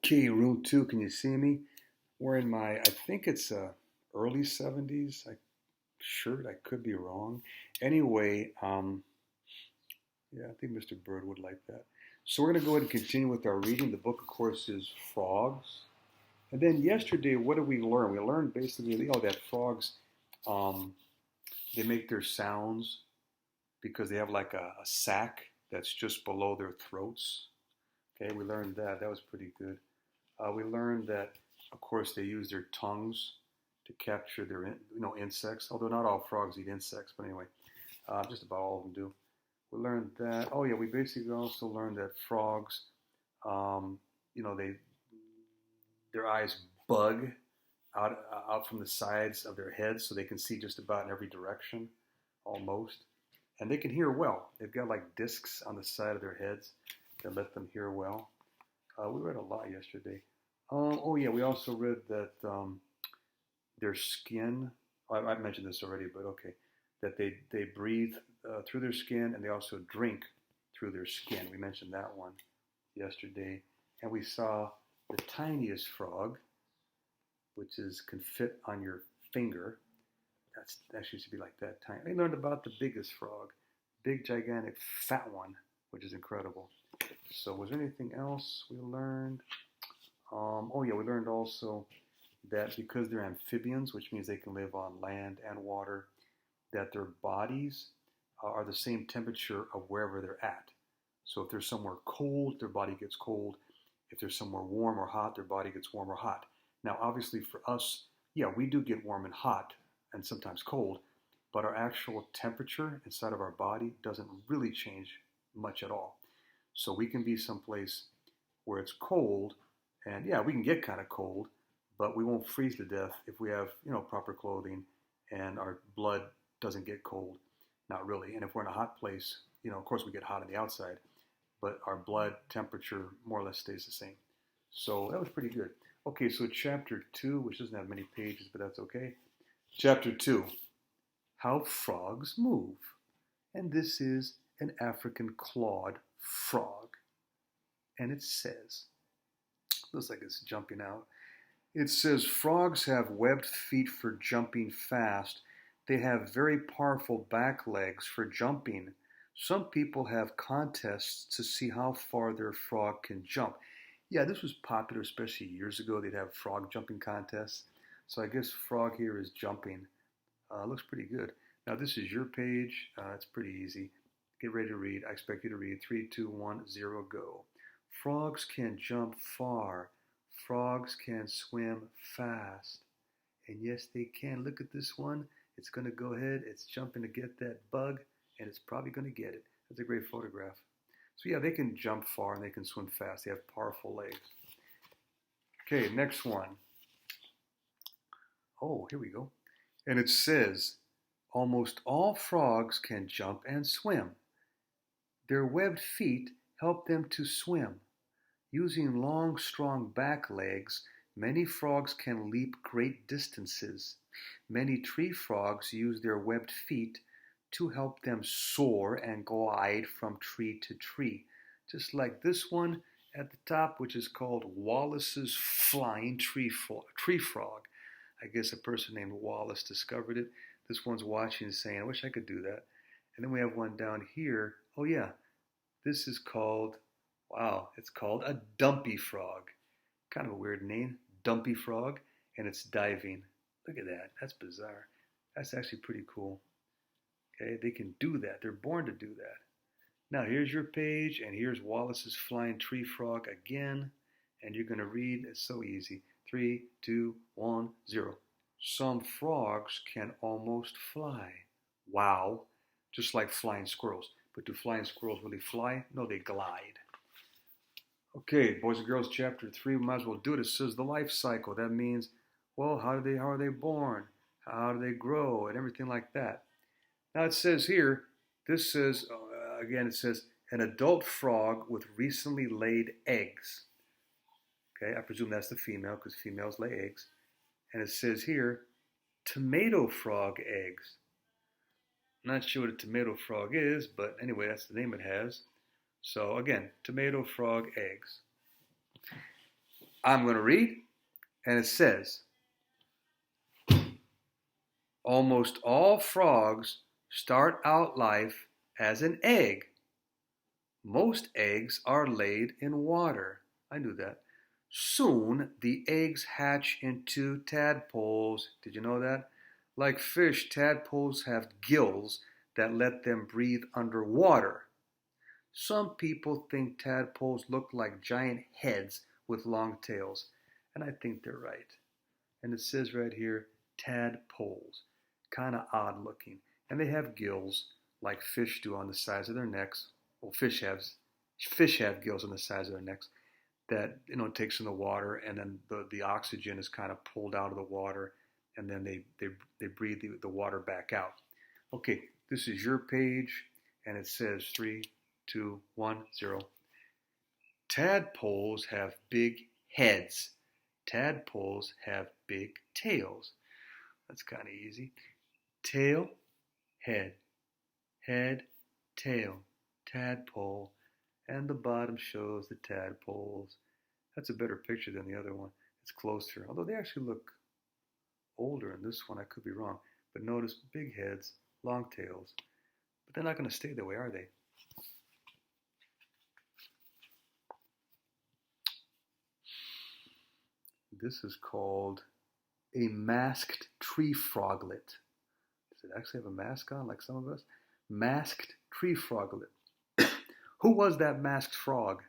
Okay, room two, can you see me? Wearing my, I think it's early 70s shirt. I could be wrong. Anyway, yeah, I think Mr. Bird would like that. So we're going to go ahead and continue with our reading. The book, of course, is Frogs. And then yesterday, what did we learn? We learned basically, that frogs, um, they make their sounds because they have like a sac that's just below their throats. Okay, we learned that. That was pretty good. We learned that, of course, they use their tongues to capture their, insects. Although not all frogs eat insects, but anyway, just about all of them do. We learned that. Oh yeah, we basically also learned that frogs, um, they their eyes bug out from the sides of their heads, so they can see just about in every direction, almost, and they can hear well. They've got like discs on the side of their heads that let them hear well. We read a lot yesterday. Oh yeah, we also read that their skin. I mentioned this already, but okay, that they breathe through their skin and they also drink through their skin. We mentioned that one yesterday, and we saw the tiniest frog, which can fit on your finger. That should be like that tiny. We learned about the biggest frog, big, gigantic, fat one, which is incredible. So was there anything else we learned? Oh yeah, we learned also that because they're amphibians, which means they can live on land and water, that their bodies are the same temperature of wherever they're at. So if they're somewhere cold, their body gets cold. If they're somewhere warm or hot, their body gets warm or hot. Now, obviously for us, yeah, we do get warm and hot and sometimes cold, but our actual temperature inside of our body doesn't really change much at all. So we can be someplace where it's cold, and yeah, we can get kind of cold, but we won't freeze to death if we have, proper clothing and our blood doesn't get cold. Not really. And if we're in a hot place, of course we get hot on the outside, but our blood temperature more or less stays the same. So that was pretty good. Okay, so chapter 2, which doesn't have many pages, but that's okay. Chapter 2, How Frogs Move. And this is an African clawed frog. And it says, looks like it's jumping out. It says, frogs have webbed feet for jumping fast. They have very powerful back legs for jumping. Some people have contests to see how far their frog can jump. Yeah, this was popular, especially years ago. They'd have frog jumping contests. So I guess frog here is jumping. Looks pretty good. Now this is your page. It's pretty easy. Get ready to read. I expect you to read. 3, 2, 1, 0, go. Frogs can jump far. Frogs can swim fast. And yes, they can. Look at this one. It's going to go ahead. It's jumping to get that bug, and it's probably going to get it. That's a great photograph. So yeah, they can jump far and they can swim fast. They have powerful legs. Okay, next one. Oh, here we go. And it says, almost all frogs can jump and swim. Their webbed feet help them to swim. Using long, strong back legs, many frogs can leap great distances. Many tree frogs use their webbed feet to help them soar and glide from tree to tree. Just like this one at the top, which is called Wallace's flying tree frog. I guess a person named Wallace discovered it. This one's watching and saying, I wish I could do that. And then we have one down here. Oh yeah, this is called, wow, it's called a dumpy frog. Kind of a weird name, dumpy frog, and it's diving. Look at that, that's bizarre. That's actually pretty cool. Okay, they can do that. They're born to do that. Now here's your page, and here's Wallace's flying tree frog again, and you're going to read. It's so easy. 3, 2, 1, 0. Some frogs can almost fly. Wow, just like flying squirrels. But do flying squirrels really fly? No, they glide. Okay, boys and girls, chapter 3, we might as well do it. It says the life cycle. That means, well, how are they born? How do they grow? And everything like that. Now it says here, this says, again, it says, an adult frog with recently laid eggs. Okay, I presume that's the female because females lay eggs. And it says here, tomato frog eggs. Not sure what a tomato frog is, but anyway, that's the name it has. So again, tomato frog eggs. I'm going to read, and it says, almost all frogs start out life as an egg. Most eggs are laid in water. I knew that. Soon the eggs hatch into tadpoles. Did you know that? Like fish, tadpoles have gills that let them breathe underwater. Some people think tadpoles look like giant heads with long tails, and I think they're right. And it says right here, tadpoles. Kind of odd looking. And they have gills like fish do on the sides of their necks. Well, fish have gills on the sides of their necks that takes in the water, and then the oxygen is kind of pulled out of the water, and then they breathe the water back out. Okay, this is your page, and it says 3, 2, 1, 0. Tadpoles have big heads. Tadpoles have big tails. That's kind of easy. Tail, head, head, tail, tadpole, and the bottom shows the tadpoles. That's a better picture than the other one. It's closer, although they actually look older in this one. I could be wrong, but notice big heads, long tails. But they're not going to stay that way, are they? This is called a masked tree froglet. Does it actually have a mask on like some of us? Masked tree froglet. Who was that masked frog?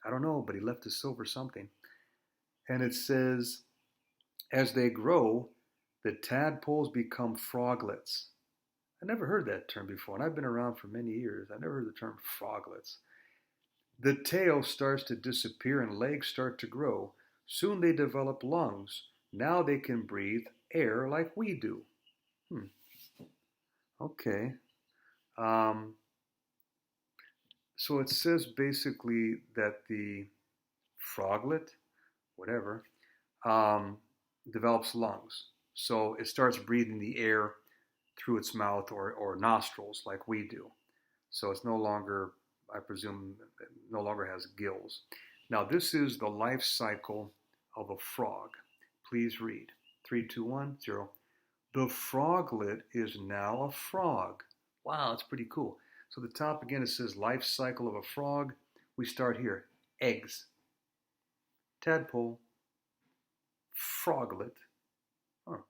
I don't know, but he left a silver something. And it says, as they grow, the tadpoles become froglets. I never heard that term before, and I've been around for many years. I never heard the term froglets. The tail starts to disappear and legs start to grow. Soon they develop lungs. Now they can breathe air like we do. Okay. So it says basically that the froglet, whatever, develops lungs. So it starts breathing the air through its mouth or nostrils like we do. So it's no longer, I presume, no longer has gills. Now this is the life cycle of a frog. Please read. 3, 2, 1, 0. The froglet is now a frog. Wow, that's pretty cool. So the top again, it says life cycle of a frog. We start here. Eggs. Tadpole. Froglet. Oh,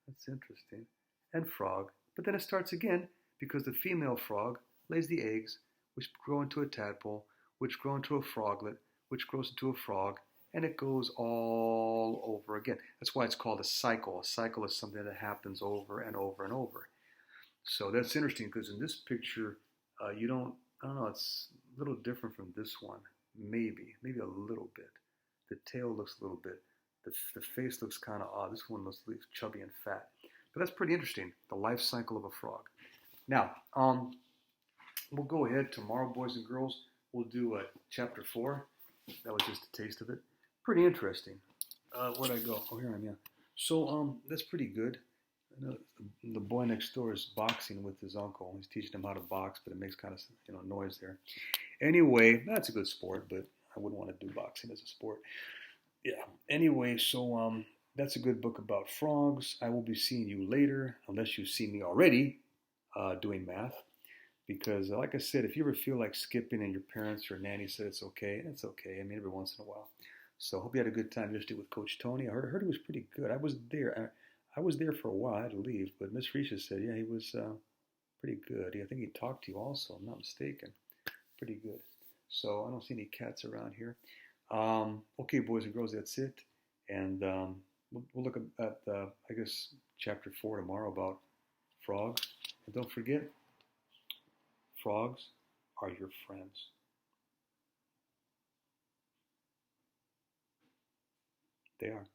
that's interesting. And frog. But then it starts again because the female frog lays the eggs, which grow into a tadpole, which grow into a froglet, which grows into a frog, and it goes all over again. That's why it's called a cycle. A cycle is something that happens over and over and over. So that's interesting because in this picture, I don't know, it's a little different from this one. Maybe a little bit. The tail looks a little bit. The face looks kind of odd. This one looks chubby and fat. But that's pretty interesting, the life cycle of a frog. Now, we'll go ahead tomorrow, boys and girls. We'll do chapter 4. That was just a taste of it. Pretty interesting. Where'd I go? Oh, here I am, yeah. So, that's pretty good. The boy next door is boxing with his uncle. He's teaching him how to box, but it makes kind of noise there. Anyway, that's a good sport, but I wouldn't want to do boxing as a sport. Yeah. Anyway, so that's a good book about frogs. I will be seeing you later, unless you've seen me already doing math. Because, like I said, if you ever feel like skipping and your parents or nanny said it's okay, it's okay. I mean, every once in a while. So, hope you had a good time yesterday with Coach Tony. I heard he was pretty good. I was there. I was there for a while. I had to leave, but Miss Risha said, yeah, he was pretty good. I think he talked to you also, if I'm not mistaken. Pretty good. So I don't see any cats around here. Okay, boys and girls, that's it. And we'll look at, I guess, chapter 4 tomorrow about frogs. And don't forget, frogs are your friends. They are.